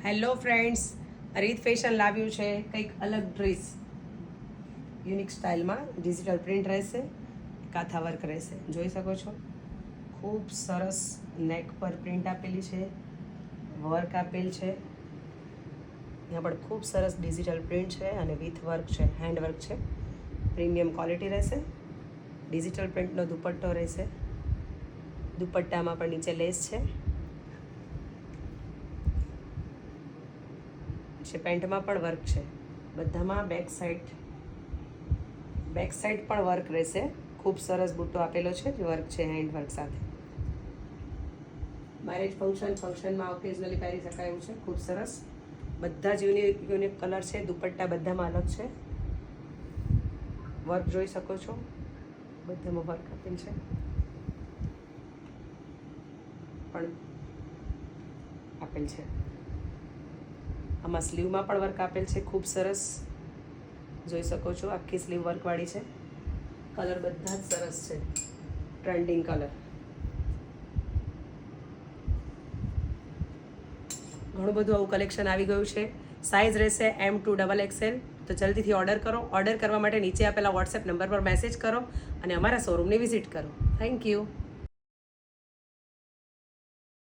Hello friends, રીત fashion લાવ્યું છે કંઈક અલગ ડ્રેસ, યુનિક સ્ટાઇલમાં ડિજિટલ પ્રિન્ટ રહેશે, કાથા વર્ક રહેશે. જોઈ શકો છો, ખૂબ સરસ નેક પર પ્રિન્ટ આપેલી છે, વર્ક આપેલ છે. ત્યાં પણ ખૂબ સરસ ડિજિટલ પ્રિન્ટ છે અને વિથ વર્ક છે, હેન્ડ વર્ક છે. પ્રીમિયમ ક્વોલિટી રહેશે. ડિજિટલ પ્રિન્ટનો દુપટ્ટો રહેશે. દુપટ્ટામાં પણ નીચે લેસ છે. પેન્ટમાં પણ વર્ક છે. બધામાં બેક સાઈડ પણ વર્ક રહેશે. ખૂબ સરસ બુટ્ટો આપેલો છે, જે વર્ક છે હેન્ડ વર્ક સાથે. મેરેજ ફંક્શનમાં ઓકેઝનલી પહેરી શકાય એવું છે. ખૂબ સરસ, બધા જ યુનિક કલર છે. દુપટ્ટા બધામાં અલગ છે. વર્ક જોઈ શકો છો, બધામાં વર્ક આપેલ છે. પણ આપેલ છે. આમાં સ્લીવમાં પણ વર્ક આપેલ છે. ખૂબ સરસ જોઈ શકો છો, આખી સ્લીવ વર્કવાળી છે. કલર બધા જ સરસ છે, ટ્રેન્ડિંગ કલર. ઘણું બધું આવું કલેક્શન આવી ગયું છે. સાઇઝ રહેશે M2XXL. તો જલ્દીથી ઓર્ડર કરો. ઓર્ડર કરવા માટે નીચે આપેલા વોટ્સએપ નંબર પર મેસેજ કરો અને અમારા શોરૂમને વિઝિટ કરો. Thank you.